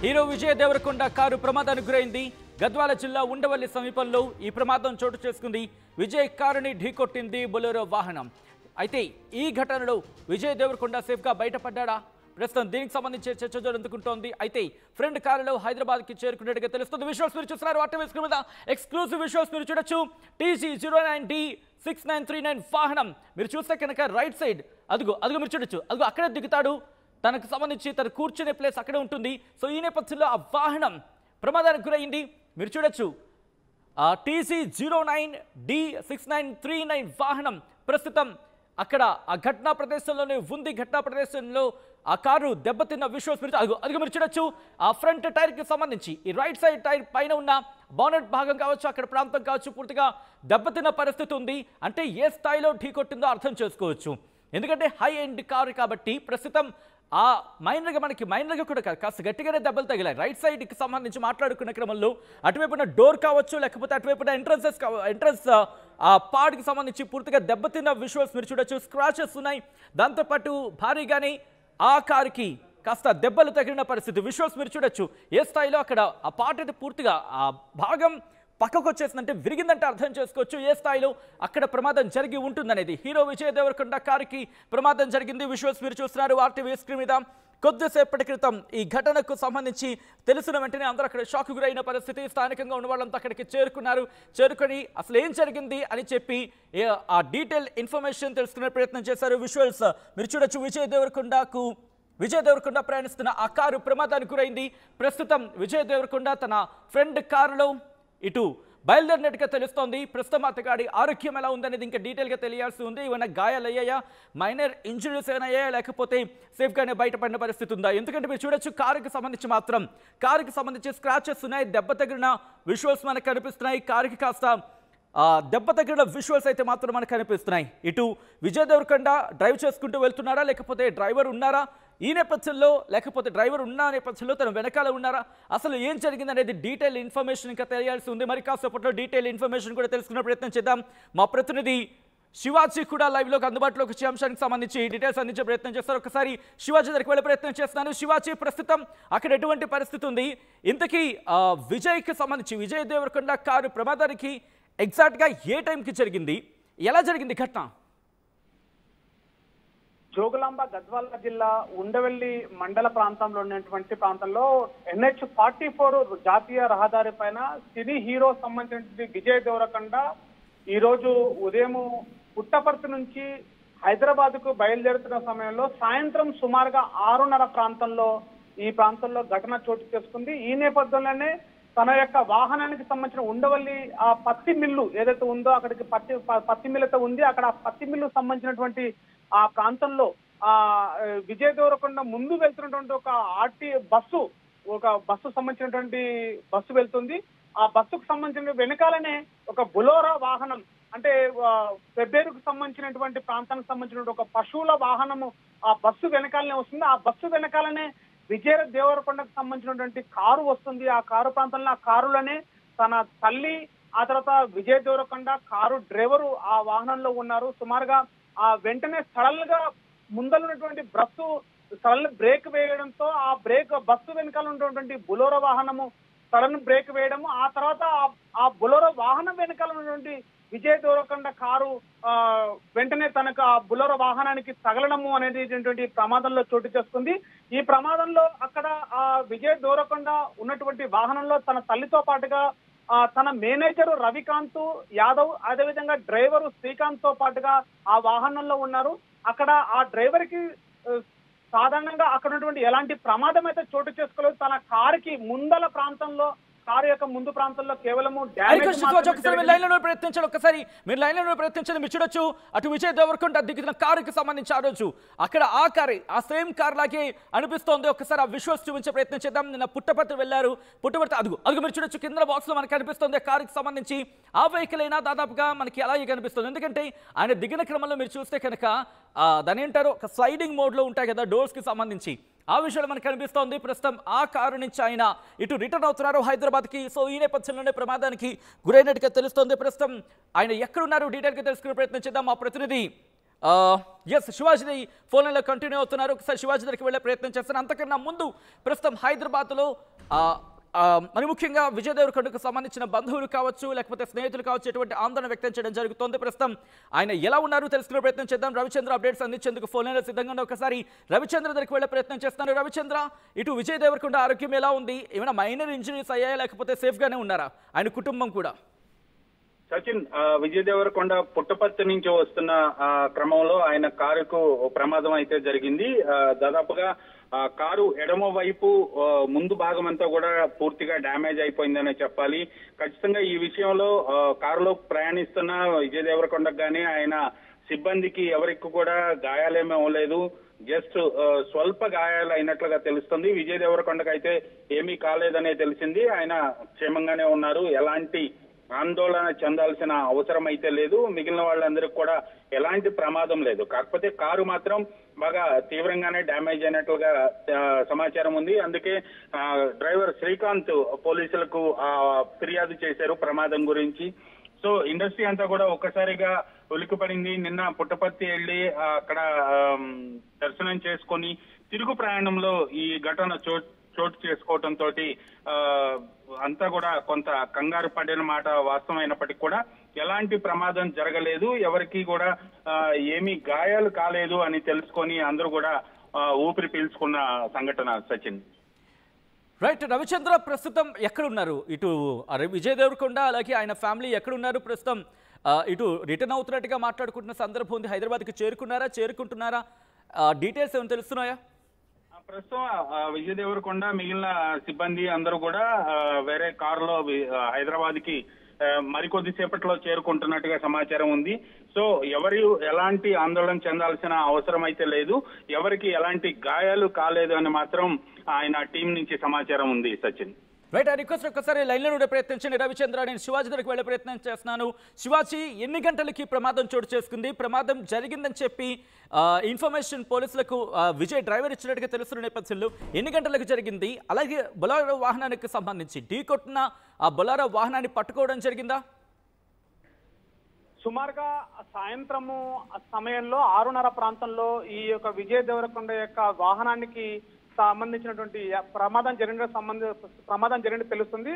Hero Vijay Devarakonda car ప్రమాదానికి గురైంది. గద్వాల జిల్లా ఉండవల్లి సమీపంలో ఈ ప్రమాదం చోటు చేసుకుంది. విజయ్ కారుని ఢీకొట్టింది బొలెరో వాహనం. అయితే ఈ ఘటనలో విజయ్ దేవరకొండ సేఫ్గా బయటపడ్డా? ప్రస్తుతం దీనికి సంబంధించి చర్చ జరుగుతుంటోంది. అయితే ఫ్రెండ్ కారులో హైదరాబాద్కి చేరుకున్నట్టుగా తెలుస్తుంది. విజువల్స్ మీరు చూస్తున్నారు. ఆర్టీవీ స్క్రీన్ మీద ఎక్స్క్లూజివ్ విజువల్స్ మీరు చూడొచ్చు. TC09D6939 వాహనం మీరు చూస్తే కనుక రైట్ సైడ్ అదుగు మీరు చూడొచ్చు. అక్కడే దిగుతాడు. తనకు సంబంధించి తను కూర్చునే ప్లేస్ అక్కడే ఉంటుంది. సో ఈ నేపథ్యంలో ఆ వాహనం ప్రమాదానికి గురైంది. మీరు చూడొచ్చు TC09D6939 వాహనం ప్రస్తుతం అక్కడ ఆ ఘటనా ప్రదేశంలోనే ఉంది. ఘటనా ప్రదేశంలో ఆ కారు దెబ్బతిన్న విజువల్స్ మీరు చూడొచ్చు. ఆ ఫ్రంట్ టైర్కి సంబంధించి ఈ రైట్ సైడ్ టైర్ పైన ఉన్న బానెట్ భాగం కావచ్చు, అక్కడ ప్రాంతం కావచ్చు, పూర్తిగా దెబ్బతిన్న పరిస్థితి ఉంది. అంటే ఏ స్థాయిలో ఢీకొట్టిందో అర్థం చేసుకోవచ్చు. ఎందుకంటే హై ఎండ్ కారు కాబట్టి ప్రస్తుతం ఆ మైనర్గా కూడా కాస్త గట్టిగానే దెబ్బలు తగిలాయి. రైట్ సైడ్కి సంబంధించి మాట్లాడుకున్న క్రమంలో అటువైపున డోర్ కావచ్చు, లేకపోతే అటువైపున ఎంట్రన్స్ ఆ పార్ట్కి సంబంధించి పూర్తిగా దెబ్బతిన్న విజువల్స్ మీరు చూడొచ్చు. స్క్రాచెస్ ఉన్నాయి. దాంతోపాటు భారీగానే ఆ కారుకి కాస్త దెబ్బలు తగిలిన పరిస్థితి విజువల్స్ మీరు చూడొచ్చు. ఏ స్థాయిలో అక్కడ ఆ పార్ట్ అయితే పూర్తిగా ఆ భాగం పక్కకు వచ్చేసిందంటే విరిగిందంటే అర్థం చేసుకోవచ్చు ఏ స్థాయిలో అక్కడ ప్రమాదం జరిగి ఉంటుందనేది. హీరో విజయ్ దేవరకొండ కారుకి ప్రమాదం జరిగింది. విజువల్స్ మీరు చూస్తున్నారు ఆర్టీవీ స్క్రీన్ మీద. కొద్దిసేపటి క్రితం ఈ ఘటనకు సంబంధించి తెలిసిన వెంటనే అందరూ అక్కడ షాక్ గురైన పరిస్థితి. స్థానికంగా ఉన్న వాళ్ళంతా అక్కడికి చేరుకొని అసలు ఏం జరిగింది అని చెప్పి ఆ డీటెయిల్ ఇన్ఫర్మేషన్ తెలుసుకునే ప్రయత్నం చేశారు. విజువల్స్ మీరు చూడొచ్చు. విజయ్ దేవరకొండ ప్రయాణిస్తున్న ఆ కారు ప్రమాదానికి గురైంది. ప్రస్తుతం విజయ్ దేవరకొండ తన ఫ్రెండ్ కారులో ఇటు బయలుదేరినట్టుగా తెలుస్తోంది. ప్రస్తుతం అతగాడి ఆరోగ్యం ఎలా ఉందనేది ఇంకా డీటెయిల్గా తెలియాల్సి ఉంది. ఏమైనా గాయాలయ్యాయా, మైనర్ ఇంజురీస్ ఏమైనా అయ్యాయా, లేకపోతే సేఫ్గానే బయటపడిన పరిస్థితి ఉందా? ఎందుకంటే మీరు చూడొచ్చు కారుకి సంబంధించి స్క్రాచెస్ ఉన్నాయి. దెబ్బ తగిలిన విజువల్స్ మనకు కనిపిస్తున్నాయి. కారుకి కాస్త దెబ్బ తగిలిన విజువల్స్ అయితే మాత్రం మనకు కనిపిస్తున్నాయి. ఇటు విజయ్ దేవరకొండ డ్రైవ్ చేసుకుంటూ వెళ్తున్నారా, లేకపోతే డ్రైవర్ ఉన్నారా ఈ నేపథ్యంలో, లేకపోతే డ్రైవర్ ఉన్న నేపథ్యంలో తన వెనకాల ఉన్నారా, అసలు ఏం జరిగింది అనేది డీటెయిల్ ఇన్ఫర్మేషన్ ఇంకా తెలియాల్సి ఉంది. మరి కాసేపట్లో డీటెయిల్ ఇన్ఫర్మేషన్ కూడా తెలుసుకునే ప్రయత్నం చేద్దాం. మా ప్రతినిధి శివాజీ కూడా లైవ్లోకి అందుబాటులోకి వచ్చే అంశానికి సంబంధించి డీటెయిల్స్ అందించే ప్రయత్నం చేస్తారు. ఒకసారి శివాజీ దగ్గరికి వెళ్ళే ప్రయత్నం చేస్తున్నాను. శివాజీ, ప్రస్తుతం అక్కడ ఎటువంటి పరిస్థితి ఉంది? ఇంతకీ విజయ్కి సంబంధించి విజయ్ దేవరకొండ కారు ప్రమాదానికి ఎగ్జాక్ట్గా ఏ టైంకి జరిగింది, ఎలా జరిగింది ఘటన? జోగులాంబ గద్వాల జిల్లా ఉండవెల్లి మండల ప్రాంతంలో ఉన్నటువంటి ప్రాంతంలో NH44 జాతీయ రహదారి పైన సినీ హీరో సంబంధించిన విజయ్ దేవరకొండ ఈ రోజు ఉదయం పుట్టపర్తి నుంచి హైదరాబాద్ కు బయలుదేరుతున్న సమయంలో సాయంత్రం సుమారుగా 6:30 ఈ ప్రాంతంలో ఘటన చోటు చేసుకుంది. ఈ నేపథ్యంలోనే తన యొక్క వాహనానికి సంబంధించిన ఉండవల్లి ఆ పత్తి మిల్లు ఏదైతే ఉందో అక్కడికి పత్తి మిల్లు అయితే ఉంది. అక్కడ పత్తి మిల్లు సంబంధించినటువంటి ఆ ప్రాంతంలో విజయ్ దేవరకొండ ముందు వెళ్తున్నటువంటి ఒక బస్సు సంబంధించినటువంటి బస్సు వెళ్తుంది. ఆ బస్సుకు సంబంధించిన వెనకాలనే ఒక బొలెరో వాహనం, అంటే పెబ్బేరుకు సంబంధించినటువంటి ప్రాంతానికి సంబంధించిన ఒక పశువుల వాహనము ఆ బస్సు వెనకాలనే వస్తుంది. ఆ బస్సు వెనకాలనే విజయ్ దేవరకొండకు సంబంధించినటువంటి కారు వస్తుంది. ఆ కారు ప్రాంతంలో ఆ కారులోనే తన తల్లి, ఆ తర్వాత విజయ్ దేవరకొండ కారు డ్రైవరు ఆ వాహనంలో ఉన్నారు. సుమారుగా ఆ వెంటనే సడన్ గా ముందలున్నటువంటి బస్సు సడన్ బ్రేక్ వేయడంతో ఆ బస్సు వెనకాల ఉన్నటువంటి బొలెరో వాహనము సడన్ బ్రేక్ వేయడము, ఆ తర్వాత ఆ బొలెరో వాహనం వెనకాల ఉన్నటువంటి విజయ్ దేవరకొండ కారు వెంటనే తనకు ఆ బొలెరో వాహనానికి తగలడము అనేది ప్రమాదంలో చోటు చేసుకుంది. ఈ ప్రమాదంలో అక్కడ ఆ విజయ్ దేవరకొండ ఉన్నటువంటి వాహనంలో తన తల్లితో పాటుగా తన మేనేజరు రవికాంత్ యాదవ్, అదేవిధంగా డ్రైవరు శ్రీకాంత్ తో పాటుగా ఆ వాహనంలో ఉన్నారు. అక్కడ ఆ డ్రైవర్ కి సాధారణంగా అక్కడ ఉన్నటువంటి ఎలాంటి ప్రమాదం అయితే చోటు చేసుకోలేదు. తన కారుకి కారు యొక్క ముందు ప్రాంతంలో కేవలము ప్రయత్నించండి. మీరు చూడొచ్చు అటు విజయ్ దేవరకొండ దిగుతున్న కారుకి సంబంధించి ఆ రోజు అక్కడ ఆ సేమ్ కార్ లాగే అనిపిస్తోంది. ఒకసారి ఆ విజువల్స్ చూపించే ప్రయత్నం చేద్దాం. నిన్న పుట్టపర్తి వెళ్ళారు. పుట్టపర్తి మీరు చూడొచ్చు. కింద బాక్స్ లో మనకి కనిపిస్తుంది కారుకి సంబంధించి ఆ వెహికల్ అయినా దాదాపుగా మనకి అలాగే కనిపిస్తుంది. ఎందుకంటే ఆయన దిగిన క్రమంలో మీరు చూస్తే కనుక దాని ఏంటారు ఒక స్లైడింగ్ మోడ్ లో ఉంటాయి కదా డోర్స్ కి సంబంధించి, ఆ విషయాలు మనకు కనిపిస్తోంది. ప్రస్తుతం ఆ కారు నుంచి ఆయన ఇటు రిటర్న్ అవుతున్నారు హైదరాబాద్కి. సో ఈ నేపథ్యంలోనే ప్రమాదానికి గురైనట్టుగా తెలుస్తోంది. ప్రస్తుతం ఆయన ఎక్కడున్నారు డీటెయిల్గా తెలుసుకునే ప్రయత్నం చేద్దాం. మా ప్రతినిధి ఎస్ శివాజీ ఫోన్ లైన్లో కంటిన్యూ అవుతున్నారు. ఒకసారి శివాజీ దగ్గరికి వెళ్ళే ప్రయత్నం చేస్తాను. అంతకన్నా ముందు ప్రస్తుతం హైదరాబాద్లో మరి ముఖ్యంగా విజయ్ దేవరకొండకు సంబంధించిన బంధువులు కావచ్చు, లేకపోతే స్నేహితులు కావచ్చు, ఎటువంటి ఆందోళన వ్యక్తం చేయడం జరుగుతోంది. ప్రస్తుతం ఆయన ఎలా ఉన్నారు తెలుసుకునే ప్రయత్నం చేద్దాం. రవిచంద్ర అప్డేట్స్ అందించేందుకు ఫోన్ లైన్లో సిద్ధంగా ఒకసారి రవిచంద్ర దగ్గరికి వెళ్ళే ప్రయత్నం చేస్తున్నారు. రవిచంద్ర, ఇటు విజయ్ దేవరకొండ ఆరోగ్యం ఎలా ఉంది? ఏమైనా మైనర్ ఇంజరీస్ అయ్యాయా, లేకపోతే సేఫ్గానే ఉన్నారా ఆయన కుటుంబం కూడా? సచిన్, విజయ్ దేవరకొండ పుట్టపర్తి నుంచి వస్తున్న క్రమంలో ఆయన కారుకు ప్రమాదం అయితే జరిగింది. దాదాపుగా కారు ఎడమ వైపు ముందు భాగం అంతా కూడా పూర్తిగా డ్యామేజ్ అయిపోయిందనే చెప్పాలి. ఖచ్చితంగా ఈ విషయంలో కారులో ప్రయాణిస్తున్న విజయ్ దేవరకొండకు గానీ ఆయన సిబ్బందికి ఎవరికి కూడా గాయాలేమీ అవ్వలేదు. జస్ట్ స్వల్ప గాయాలు అయినట్లుగా తెలుస్తుంది. విజయ్ దేవరకొండకు అయితే ఏమీ కాలేదనే తెలిసింది. ఆయన క్షేమంగానే ఉన్నారు. ఎలాంటి ఆందోళన చెందాల్సిన అవసరం అయితే లేదు. మిగిలిన వాళ్ళందరికీ కూడా ఎలాంటి ప్రమాదం లేదు. కాకపోతే కారు మాత్రం బాగా తీవ్రంగానే డ్యామేజ్ అయినట్లుగా సమాచారం ఉంది. అందుకే డ్రైవర్ శ్రీకాంత్ పోలీసులకు ఫిర్యాదు చేశారు ప్రమాదం గురించి. సో ఇండస్ట్రీ అంతా కూడా ఒక్కసారిగా ఉలిక్కిపడింది. నిన్న పుట్టపర్తి వెళ్లి అక్కడ దర్శనం చేసుకొని తిరుగు ప్రయాణంలో ఈ ఘటన చోటు చేసుకోవడంతో అంతా కూడా కొంత కంగారు పడిన మాట వాస్తవమైనప్పటికీ కూడా ఎలాంటి ప్రమాదం జరగలేదు, ఎవరికి కూడా ఏమీ గాయాలు కాలేదు అని తెలుసుకొని అందరూ కూడా ఊపిరి పీల్చుకున్న సంఘటన. సచిన్, రైట్. రవిచంద్ర ప్రస్తుతం ఎక్కడున్నారు? ఇటు విజయ్ దేవరకొండ అలాగే ఆయన ఫ్యామిలీ ఎక్కడున్నారు ప్రస్తుతం? ఇటు రిటర్న్ అవుతున్నట్టుగా మాట్లాడుకుంటున్న సందర్భం ఉంది. హైదరాబాద్కి చేరుకుంటున్నారా? డీటెయిల్స్ ఏమైనా తెలుస్తున్నాయా? ప్రస్తుతం విజయ్ దేవరకొండ మిగిలిన సిబ్బంది అందరూ కూడా వేరే కారులో హైదరాబాద్ కి మరికొద్ది సేపట్లో చేరుకుంటున్నట్టుగా సమాచారం ఉంది. సో ఎవరు ఎలాంటి ఆందోళన చెందాల్సిన అవసరం అయితే లేదు, ఎవరికి ఎలాంటి గాయాలు కాలేదు అని మాత్రం ఆయన టీం నుంచి సమాచారం ఉంది. సచిన్, రైట్. ఆ రిక్వెస్ట్ ఒక్కసారి లైన్లో ఉండే ప్రయత్నించండి రవిచంద్ర. నేను శివాజీ దగ్గరికి వెళ్ళే ప్రయత్నం చేస్తున్నాను. శివాజీ, ఎన్ని గంటలకి ప్రమాదం చోటు చేసుకుంది? ప్రమాదం జరిగిందని చెప్పి ఇన్ఫర్మేషన్ పోలీసులకు విజయ్ డ్రైవర్ ఇచ్చినట్టుగా తెలుస్తున్న నేపథ్యంలో ఎన్ని గంటలకు జరిగింది? అలాగే బొలారో వాహనానికి సంబంధించి ఢీ కొట్టిన ఆ బొలారో వాహనాన్ని పట్టుకోవడం జరిగిందా? సుమారుగా సాయంత్రము సమయంలో 6:30 ప్రాంతంలో ఈ యొక్క విజయ్ దేవరకొండ యొక్క వాహనానికి సంబంధించినటువంటి ప్రమాదం జరిగిన తెలుస్తుంది.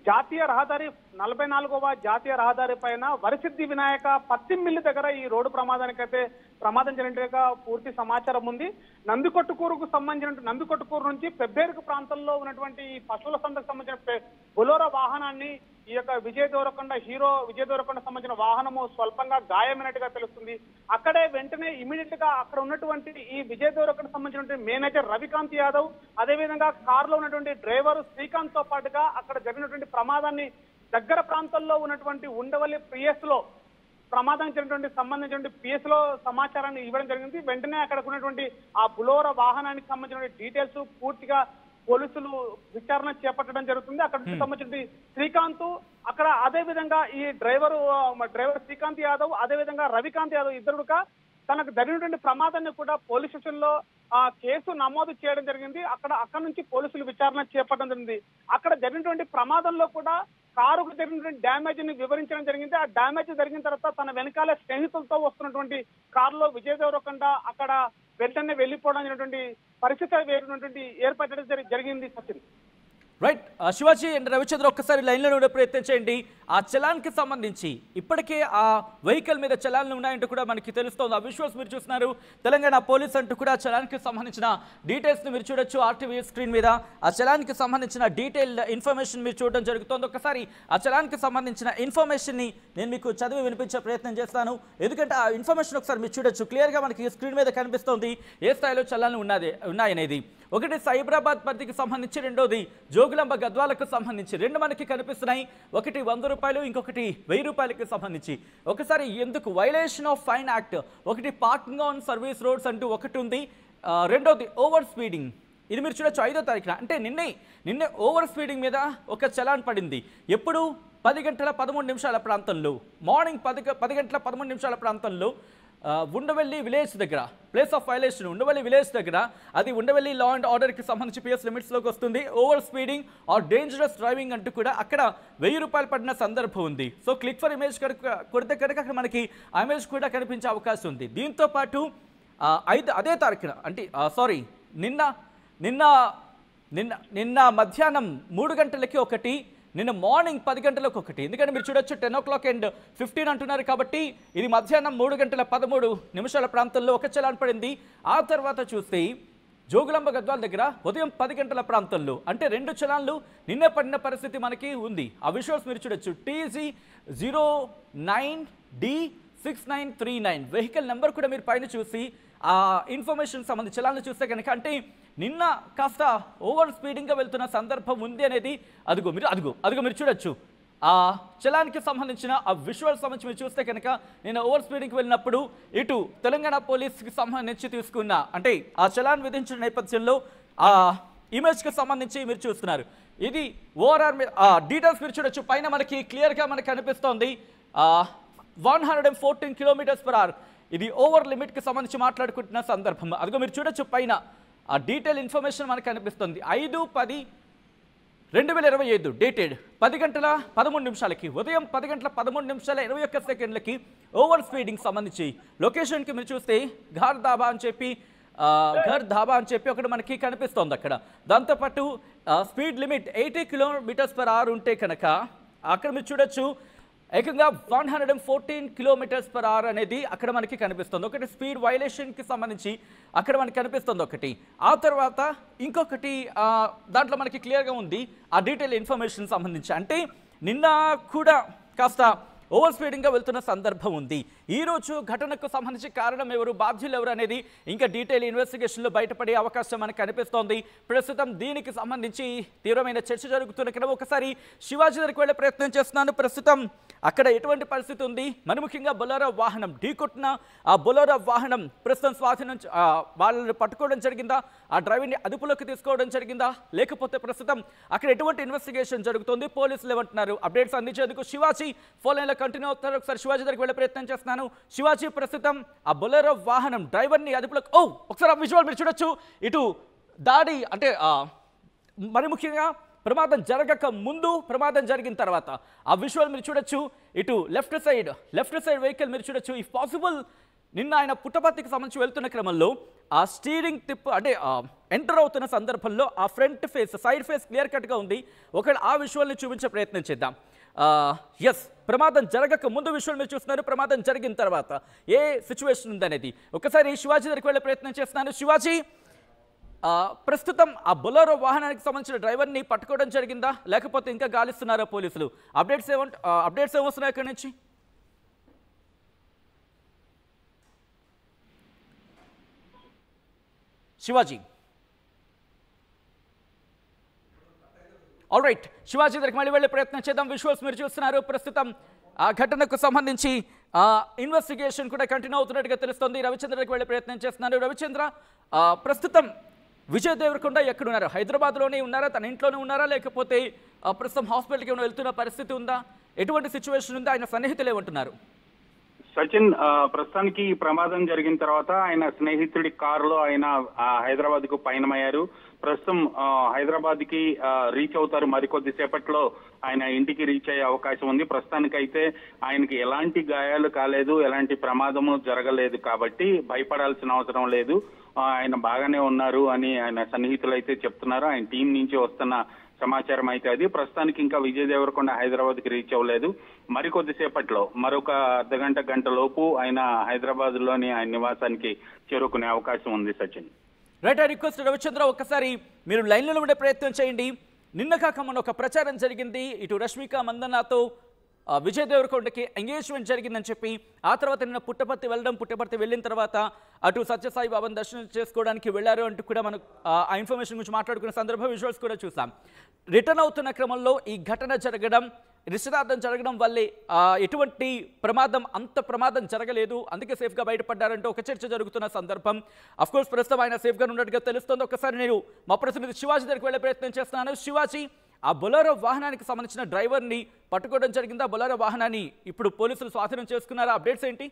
జాతీయ రహదారి 44వ జాతీయ రహదారి పైన వరిసిద్ధి వినాయక పత్తి మిల్లు దగ్గర ఈ రోడ్డు ప్రమాదానికైతే ప్రమాదం జరిగినట్టుగా పూర్తి సమాచారం ఉంది. నందికొట్టుకూరు నుంచి పెబ్బేరుకు ప్రాంతంలో ఉన్నటువంటి ఈ పశువుల సంతకు సంబంధించిన బొలోరో వాహనాన్ని ఈ యొక్క విజయ్ దేవరకొండ సంబంధించిన వాహనము స్వల్పంగా గాయమైనట్టుగా తెలుస్తుంది. అక్కడే వెంటనే ఇమీడియట్ గా అక్కడ ఉన్నటువంటి ఈ విజయ్ దేవరకొండ సంబంధించిన మేనేజర్ రవికాంత్ యాదవ్, అదేవిధంగా కారులో ఉన్నటువంటి డ్రైవర్ శ్రీకాంత్ తో పాటుగా అక్కడ జరిగినటువంటి ప్రమాదాన్ని దగ్గర ప్రాంతాల్లో ఉన్నటువంటి ఉండవల్లి పిఎస్ లో ప్రమాదం జరిగినటువంటి సంబంధించిన పిఎస్ లో సమాచారాన్ని ఇవ్వడం జరిగింది. వెంటనే అక్కడ ఉన్నటువంటి ఆ బొలోరో వాహనానికి సంబంధించిన డీటెయిల్స్ పూర్తిగా పోలీసులు విచారణ చేపట్టడం జరుగుతుంది. అక్కడ సంబంధించి శ్రీకాంత్, అక్కడ అదే విధంగా ఈ డ్రైవర్ శ్రీకాంత్ యాదవ్, అదే విధంగా రవికాంత్ యాదవ్ ఇద్దరుగా తనకు జరిగినటువంటి ప్రమాదాన్ని కూడా పోలీస్ స్టేషన్ లో కేసు నమోదు చేయడం జరిగింది. అక్కడ నుంచి పోలీసులు విచారణ చేపట్టడం జరిగింది. అక్కడ జరిగినటువంటి ప్రమాదంలో కూడా కారుకు జరిగినటువంటి డ్యామేజ్ ని వివరించడం జరిగింది. ఆ డ్యామేజ్ జరిగిన తర్వాత తన వెనకాల స్నేహితులతో వస్తున్నటువంటి కారులో విజయ్ దేవరకొండ అక్కడ వెంటనే వెళ్లిపోవడం అనేటువంటి పరిస్థితి ఏర్పడడం జరిగింది. సచిన్, రైట్. శివాజీ అండ్ రవిచంద్ర ఒక్కసారి లైన్లో ఉండే ప్రయత్నం చేయండి. ఆ చలాన్కి సంబంధించి ఇప్పటికే ఆ వెహికల్ మీద చలాన్లు ఉన్నాయంటూ కూడా మనకి తెలుస్తోంది. ఆ విజువల్స్ మీరు చూస్తున్నారు. తెలంగాణ పోలీస్ అంటూ కూడా చలాన్కి సంబంధించిన డీటెయిల్స్ని మీరు చూడొచ్చు ఆర్టీవీ స్క్రీన్ మీద. ఆ చలాన్కి సంబంధించిన డీటెయిల్డ్ ఇన్ఫర్మేషన్ మీరు చూడడం జరుగుతోంది. ఒకసారి ఆ చలాన్కి సంబంధించిన ఇన్ఫర్మేషన్ని నేను మీకు చదివి వినిపించే ప్రయత్నం చేస్తాను. ఎందుకంటే ఆ ఇన్ఫర్మేషన్ ఒకసారి మీరు చూడొచ్చు. క్లియర్గా మనకి స్క్రీన్ మీద కనిపిస్తోంది ఏ స్థాయిలో చలాన్లు ఉన్నాయనేది. ఒకటి సైబరాబాద్ పరిధికి సంబంధించి, రెండోది జోగులాంబ గద్వాలకు సంబంధించి. రెండు మనకి కనిపిస్తున్నాయి. ఒకటి 100 రూపాయలు, ఇంకొకటి 1000 రూపాయలకి సంబంధించి. ఒకసారి ఎందుకు వైలేషన్ ఆఫ్ ఫైన్ యాక్ట్, ఒకటి పార్కింగ్ ఆన్ సర్వీస్ రోడ్స్ అంటూ ఒకటి ఉంది. రెండోది ఓవర్ స్పీడింగ్. ఇది మీరు చూడొచ్చు 5వ తారీఖున, అంటే నిన్నే ఓవర్ స్పీడింగ్ మీద ఒక చలాన్ పడింది. ఎప్పుడు 10 గంటల 13 నిమిషాల ప్రాంతంలో, మార్నింగ్ 10 గంటల 13 నిమిషాల ప్రాంతంలో ఉండవెల్లి విలేజ్ దగ్గర, place of violation Undavalli village దగ్గర, అది ఉండవెల్లి లా అండ్ ఆర్డర్కి సంబంధించి పిఎస్ లిమిట్స్లోకి వస్తుంది. Over speeding or dangerous driving అంటూ కూడా అక్కడ 1000 రూపాయలు పడిన సందర్భం ఉంది. సో క్లిక్ ఫర్ ఇమేజ్ కొడితే కనుక అక్కడ మనకి ఆ ఇమేజ్ కూడా కనిపించే అవకాశం ఉంది. దీంతో పాటు అదే తారీఖున అంటే నిన్న మధ్యాహ్నం 3 గంటలకి ఒకటి, నిన్న మార్నింగ్ 10 గంటలకు ఒకటి. ఎందుకంటే మీరు చూడొచ్చు 10:15 అంటున్నారు కాబట్టి ఇది మధ్యాహ్నం 3:13 ప్రాంతంలో ఒక చలాన్ పడింది. ఆ తర్వాత చూస్తే జోగులాంబ గద్వాల దగ్గర ఉదయం 10 గంటల ప్రాంతంలో, అంటే 2 చలాన్లు నిన్న పడిన పరిస్థితి మనకి ఉంది. ఆ విజువల్స్ మీరు చూడొచ్చు. TZ09D6939 వెహికల్ నెంబర్ కూడా మీరు పైన చూసి ఆ ఇన్ఫర్మేషన్ సంబంధించి చలాన్లు చూస్తే కనుక అంటే నిన్న కాస్త ఓవర్ స్పీడింగ్గా వెళ్తున్న సందర్భం ఉంది అనేది అదిగో మీరు చూడొచ్చు. ఆ చలాన్కి సంబంధించిన ఆ విజువల్ సంబంధించి మీరు చూస్తే కనుక నేను ఓవర్ స్పీడింగ్కి వెళ్ళినప్పుడు ఇటు తెలంగాణ పోలీస్కి సంబంధించి తీసుకున్న అంటే ఆ చలాన్ విధించిన నేపథ్యంలో ఆ ఇమేజ్కి సంబంధించి మీరు చూస్తున్నారు. ఇది ఓఆర్ఆర్ డీటెయిల్స్ మీరు చూడొచ్చు. పైన మనకి క్లియర్గా మనకి కనిపిస్తోంది 114 km/h. ఇది ఓవర్ లిమిట్కి సంబంధించి మాట్లాడుకుంటున్న సందర్భం. అదిగో మీరు చూడొచ్చు పైన ఆ డీటెయిల్ ఇన్ఫర్మేషన్ మనకు కనిపిస్తుంది. 5/10/2025 డేటెడ్ 10:13 ఉదయం 10:13:21 ఓవర్ స్పీడింగ్ సంబంధించి లొకేషన్కి మీరు చూస్తే ఘర్ ధాబా అని చెప్పి ఒకటి మనకి కనిపిస్తోంది అక్కడ. దాంతోపాటు స్పీడ్ లిమిట్ 80 km/h ఉంటే కనుక అక్కడ మీరు చూడొచ్చు ఏకంగా 114 km/h అనేది అక్కడ మనకి కనిపిస్తుంది. ఒకటి స్పీడ్ వైలేషన్కి సంబంధించి అక్కడ మనకి కనిపిస్తుంది ఒకటి. ఆ తర్వాత ఇంకొకటి దాంట్లో మనకి క్లియర్గా ఉంది ఆ డీటెయిల్ ఇన్ఫర్మేషన్ సంబంధించి. అంటే నిన్న కూడా కాస్త ఓవర్ స్పీడింగ్గా వెళ్తున్న సందర్భం ఉంది. ఈరోజు ఘటనకు సంబంధించి కారణం ఎవరు, బాధ్యులు ఎవరు అనేది ఇంకా డీటెయిల్ ఇన్వెస్టిగేషన్లో బయటపడే అవకాశం మనకు కనిపిస్తోంది. ప్రస్తుతం దీనికి సంబంధించి తీవ్రమైన చర్చ జరుగుతున్న ఇక్కడ ఒకసారి శివాజీ దగ్గరికి వెళ్ళే ప్రయత్నం చేస్తున్నాను. ప్రస్తుతం అక్కడ ఎటువంటి పరిస్థితి ఉంది, మరి ముఖ్యంగా బొలెరో వాహనం ఢీకొట్టిన ఆ బొలెరో వాహనం ప్రస్తుతం స్వాధీనం వాళ్ళని పట్టుకోవడం జరిగిందా, ఆ డ్రైవర్ని అదుపులోకి తీసుకోవడం జరిగిందా, లేకపోతే ప్రస్తుతం అక్కడ ఎటువంటి ఇన్వెస్టిగేషన్ జరుగుతుంది, పోలీసులు ఏమంటున్నారు, అప్డేట్స్ అందించేందుకు శివాజీ ఫోన్ లైన్లో కంటిన్యూ అవుతున్నారు. ఒకసారి శివాజీ దగ్గరికి వెళ్ళే ప్రయత్నం చేస్తున్నాను. శివాజీ, ప్రస్తుతం ఆ బొలెరో వాహనం డ్రైవర్ని అదుపులోకి ఒకసారి ఆ విజువల్ మీరు చూడొచ్చు. ఇటు దాడి అంటే మరి ముఖ్యంగా ప్రమాదం జరగక ముందు, ప్రమాదం జరిగిన తర్వాత ఆ విజువల్ మీరు చూడొచ్చు. ఇటు లెఫ్ట్ సైడ్ వెహికల్ మీరు చూడొచ్చు. ఇఫ్ పాసిబుల్ నిన్న ఆయన పుట్టపర్తికి సంబంధించి వెళ్తున్న క్రమంలో ఆ స్టీరింగ్ తిప్పు అంటే ఎంటర్ అవుతున్న సందర్భంలో ఆ front face, side face clear కట్గా ఉంది. ఒకవేళ ఆ విజువల్ని చూపించే ప్రయత్నం చేద్దాం. ఎస్, ప్రమాదం జరగక ముందు విషయాలు మీరు చూస్తున్నారు, ప్రమాదం జరిగిన తర్వాత ఏ సిచ్యువేషన్ ఉందనేది ఒకసారి శివాజీ దగ్గరికి వెళ్ళే ప్రయత్నం చేస్తున్నాను. శివాజీ, ప్రస్తుతం ఆ బొలెరో వాహనానికి సంబంధించిన డ్రైవర్ని పట్టుకోవడం జరిగిందా, లేకపోతే ఇంకా గాలిస్తున్నారా పోలీసులు? అప్డేట్స్ ఏమొస్తున్నాయి అక్కడి నుంచి? శివాజీ. ఆల్ రైట్, శివాజీ దగ్గరికి మళ్ళీ వెళ్ళే ప్రయత్నం చేద్దాం. విజువల్స్ మీరు చూస్తున్నారు. ప్రస్తుతం ఆ ఘటనకు సంబంధించి ఇన్వెస్టిగేషన్ కూడా కంటిన్యూ అవుతున్నట్టుగా తెలుస్తుంది. రవిచంద్ర దగ్గరికి వెళ్ళే ప్రయత్నం చేస్తున్నారు. రవిచంద్ర, ప్రస్తుతం విజయ్ దేవరకొండ ఎక్కడున్నారు? హైదరాబాద్లోనే ఉన్నారా, తన ఇంట్లోనే ఉన్నారా, లేకపోతే ప్రస్తుతం హాస్పిటల్కి ఏమైనా వెళ్తున్న పరిస్థితి ఉందా, ఎటువంటి సిచ్యువేషన్ ఉందా, ఆయన సన్నిహితులు ఏమంటున్నారు? సచిన్, ప్రస్తుతానికి ఈ ప్రమాదం జరిగిన తర్వాత ఆయన స్నేహితుడి కారులో ఆయన హైదరాబాద్ కు పయనమయ్యారు. ప్రస్తుతం హైదరాబాద్ కి రీచ్ అవుతారు. మరికొద్ది సేపట్లో ఆయన ఇంటికి రీచ్ అయ్యే అవకాశం ఉంది. ప్రస్తుతానికైతే ఆయనకి ఎలాంటి గాయాలు కాలేదు, ఎలాంటి ప్రమాదము జరగలేదు కాబట్టి భయపడాల్సిన అవసరం లేదు. ఆయన బాగానే ఉన్నారు అని ఆయన సన్నిహితులు అయితే చెప్తున్నారు. ఆయన టీం నుంచి వస్తున్న సమాచారం అయితే అది. ప్రస్తుతానికి ఇంకా విజయ్ దేవరకొండ హైదరాబాద్ కి రీచ్ అవ్వలేదు. మరికొద్ది సేపట్లో మరొక అర్ధగంట గంట లోపు ఆయన హైదరాబాద్ లోని ఆయన నివాసానికి చేరుకునే అవకాశం ఉంది. Sachin, right, I request Ravichandra, ఒక్కసారి మీరు లైన్లో ఉండే ప్రయత్నం చేయండి. నిన్న కాక మొన్న ఒక ప్రచారం జరిగింది, ఇటు రష్మిక మందన్నతో విజయ్ దేవరకొండకి ఎంగేజ్మెంట్ జరిగిందని చెప్పి, ఆ తర్వాత నిన్న పుట్టపర్తి వెళ్ళిన తర్వాత అటు సత్యసాయి బాబాను దర్శనం చేసుకోవడానికి వెళ్ళారు అంటూ కూడా మనం ఆ ఇన్ఫర్మేషన్ గురించి మాట్లాడుకునే సందర్భం విజువల్స్ కూడా చూసాం. రిటర్న్ అవుతున్న క్రమంలో ఈ ఘటన జరగడం, నిశ్చితార్థం జరగడం వల్లే ఎటువంటి అంత ప్రమాదం జరగలేదు, అందుకే సేఫ్గా బయటపడ్డారంటూ ఒక చర్చ జరుగుతున్న సందర్భం. అఫ్కోర్స్ ప్రస్తుతం ఆయన సేఫ్గా ఉన్నట్టుగా తెలుస్తుంది. ఒకసారి నేను మా ప్రతినిధి శివాజీ దగ్గరికి వెళ్ళే ప్రయత్నం చేస్తున్నాను. శివాజీ, ఆ బొలెరో వాహనానికి సంబంధించిన డ్రైవర్ని పట్టుకోవడం జరిగిందా? బొలెరో వాహనాన్ని ఇప్పుడు పోలీసులు స్వాధీనం చేసుకున్నారా? అప్డేట్స్ ఏంటి?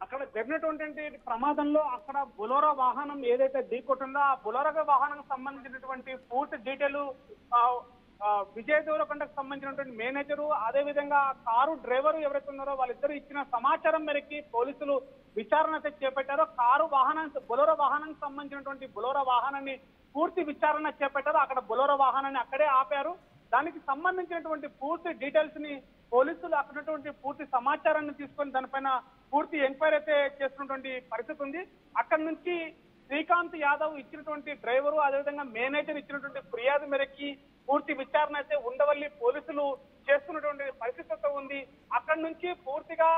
అక్కడ జరిగినటువంటి ప్రమాదంలో అక్కడ బొలోరో వాహనం ఏదైతే ఢీకొట్టిందో ఆ బొలోరో వాహనం సంబంధించినటువంటి పూర్తి డీటెయిల్ విజయ్ దేవరకొండకు సంబంధించినటువంటి మేనేజరు, అదే విధంగా కారు డ్రైవరు ఎవరైతే ఉన్నారో వాళ్ళిద్దరు ఇచ్చిన సమాచారం మేరకి పోలీసులు విచారణ అయితే చేపట్టారు. బొలోరో వాహనానికి సంబంధించినటువంటి బొలోరో వాహనాన్ని పూర్తి విచారణ చేపట్టారు. అక్కడ బొలోరో వాహనాన్ని అక్కడే ఆపారు. దానికి సంబంధించినటువంటి పూర్తి డీటెయిల్స్ ని పోలీసులు అక్కడటువంటి పూర్తి సమాచారాన్ని తీసుకొని దానిపైన పూర్తి ఎంక్వైరీ అయితే చేస్తున్నటువంటి పరిస్థితి ఉంది. అక్కడి నుంచి శ్రీకాంత్ యాదవ్ ఇచ్చినటువంటి డ్రైవరు, అదేవిధంగా మేనేజర్ ఇచ్చినటువంటి ఫిర్యాదు మేరకి పూర్తి విచారణ అయితే ఉండవల్లి పోలీసులు చేస్తున్నటువంటి పరిస్థితి ఉంది. అక్కడి నుంచి పూర్తిగా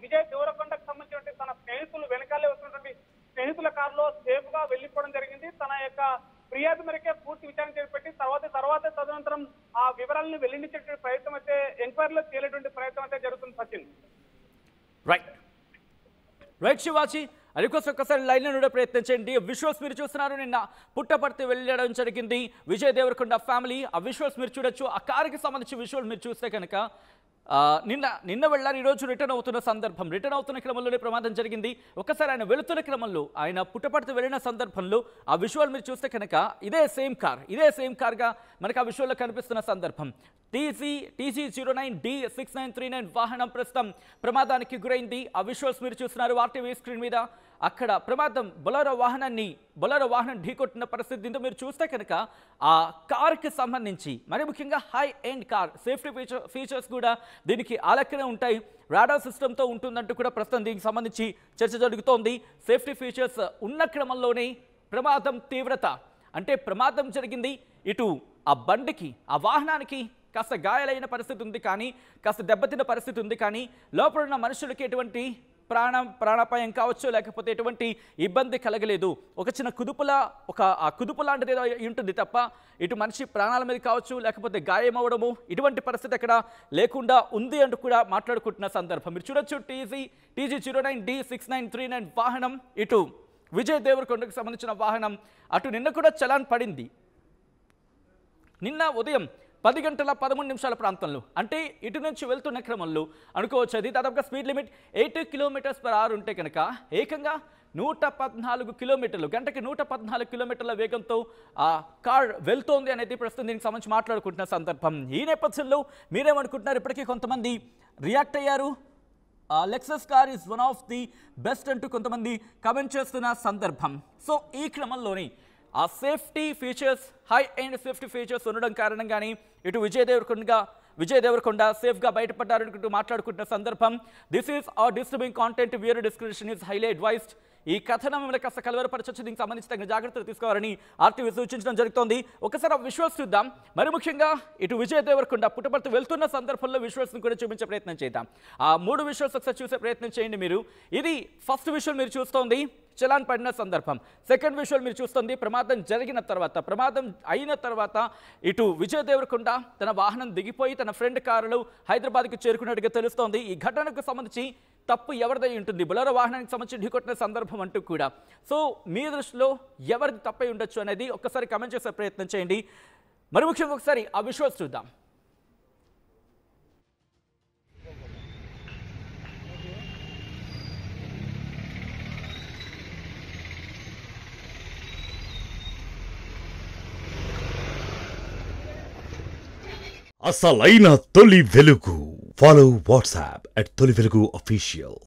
విజయ్ దేవరకొండకు సంబంధించినటువంటి తన స్నేహితులు వెనకాలే వస్తున్నటువంటి స్నేహితుల కారులో సేఫ్ గా వెళ్లిపోవడం జరిగింది. తన యొక్క ఫిర్యాదు మేరకే పూర్తి విచారణ చేపట్టి తర్వాత తదనంతరం ఆ వివరాలను వెల్లడించేటువంటి ప్రయత్నం అయితే ఎంక్వైరీలో తేలేటువంటి ప్రయత్నం అయితే జరుగుతుంది. సచిన్. రైట్ శివాజీ, రిక్వెస్ట్ ఒక్కసారి లైన్లో ఉండే ప్రయత్నం చేయండి. విజువల్స్ మీరు చూస్తున్నారు. నిన్న పుట్టపర్తి వెళ్ళడం జరిగింది విజయ్ దేవరకొండ ఫ్యామిలీ. ఆ విజువల్స్ మీరు చూడొచ్చు. ఆ కారుకి సంబంధించి విజువల్ మీరు చూస్తే కనుక నిన్న వెళ్ళారు, ఈరోజు రిటర్న్ అవుతున్న క్రమంలోనే ప్రమాదం జరిగింది. ఒకసారి ఆయన వెళుతున్న క్రమంలో ఆయన పుట్టపర్తి వెళ్ళిన సందర్భంలో ఆ విజువల్ మీరు చూస్తే కనుక ఇదే సేమ్ కార్గా మనకు ఆ విజువల్లో కనిపిస్తున్న సందర్భం. TC09D6939 వాహనం ప్రస్తుతం ప్రమాదానికి గురైంది. ఆ విజువల్స్ మీరు చూస్తున్నారు RTV స్క్రీన్ మీద. అక్కడ ప్రమాదం బొలెరో వాహనం ఢీకొట్టిన పరిస్థితి. దీంతో మీరు చూస్తే కనుక ఆ కార్కి సంబంధించి మరి ముఖ్యంగా high end car safety features కూడా దీనికి ఆ లెక్కనే ఉంటాయి. రాడార్ సిస్టమ్తో ఉంటుందంటూ కూడా ప్రస్తుతం దీనికి సంబంధించి చర్చ జరుగుతోంది. సేఫ్టీ ఫీచర్స్ ఉన్న క్రమంలోనే ప్రమాదం తీవ్రత, అంటే ప్రమాదం జరిగింది, ఇటు ఆ బండికి ఆ వాహనానికి కాస్త గాయాలైన పరిస్థితి ఉంది, కానీ కాస్త దెబ్బతిన్న పరిస్థితి ఉంది, కానీ లోపల ఉన్న మనుషులకి ఎటువంటి ప్రాణాపాయం కావచ్చు, లేకపోతే ఎటువంటి ఇబ్బంది కలగలేదు. ఒక చిన్న కుదుపు లాంటిది ఏదో ఉంటుంది తప్ప ఇటు మనిషి ప్రాణాల మీద కావచ్చు, లేకపోతే గాయం అవ్వడము ఇటువంటి పరిస్థితి అక్కడ లేకుండా ఉంది అంటూ కూడా మాట్లాడుకుంటున్న సందర్భం మీరు చూడొచ్చు. TC09D6939 వాహనం ఇటు విజయ్ దేవరకొండకు సంబంధించిన వాహనం. అటు నిన్న కూడా చలాన్ పడింది. నిన్న ఉదయం 10 గంటల 13 నిమిషాల ప్రాంతంలో, అంటే ఇటు నుంచి వెళ్తున్న క్రమంలో అనుకోవచ్చు. అది దాదాపుగా స్పీడ్ లిమిట్ 80 km/h ఉంటే కనుక ఏకంగా 114 కిలోమీటర్లు గంటకి 114 కిలోమీటర్ల వేగంతో ఆ కార్ వెళ్తోంది అనేది ప్రస్తుతం దీనికి సంబంధించి మాట్లాడుకుంటున్న సందర్భం. ఈ నేపథ్యంలో మీరేమనుకుంటున్నారు? ఇప్పటికీ కొంతమంది రియాక్ట్ అయ్యారు. Lexus car is one of the best అంటూ కొంతమంది కమెంట్ చేస్తున్న సందర్భం. సో ఈ క్రమంలోని ఆ safety features, high end safety features ఉండడం కారణంగానే ఇటు విజయ్ దేవరకొండ సేఫ్గా బయటపడ్డారనుకుంటూ మాట్లాడుకుంటున్న సందర్భం. This is are disturbing content, viewer description is highly advised. ఈ కథనం మిమ్మల్ని కాస్త కలవరపరచొచ్చు, దీనికి సంబంధించి తగిన జాగ్రత్తలు తీసుకోవాలని RTV సూచించడం జరుగుతోంది. ఒకసారి ఆ విజువల్స్ చూద్దాం. మరి ముఖ్యంగా ఇటు విజయ్ దేవరకొండ పుట్టపర్తి వెళ్తున్న సందర్భంలో విజువల్స్ని కూడా చూపించే ప్రయత్నం చేద్దాం. ఆ 3 విజువల్స్ ఒకసారి చూసే ప్రయత్నం చేయండి మీరు. ఇది ఫస్ట్ విజువల్ మీరు చూస్తోంది చలాన్ పడిన సందర్భం. సెకండ్ విజువల్ మీరు చూస్తుంది ప్రమాదం అయిన తర్వాత ఇటు విజయ్ దేవరకొండ తన వాహనం దిగిపోయి తన ఫ్రెండ్ కారులో హైదరాబాద్కి చేరుకున్నట్టుగా తెలుస్తోంది. ఈ ఘటనకు సంబంధించి తప్పు ఎవరిదై ఉంటుంది, బొలెరో వాహనానికి సంబంధించి ఢీకొట్టిన సందర్భం అంటూ కూడా. సో మీ దృష్టిలో ఎవరిది తప్పై ఉండొచ్చు అనేది ఒక్కసారి కమెంట్ చేసే ప్రయత్నం చేయండి. మరి ముఖ్యంగా ఒకసారి ఆ విజువల్స్ చూద్దాం. అసలైన తొలి వెలుగు. ఫాలో వాట్సాప్ @తొలి వెలుగు official.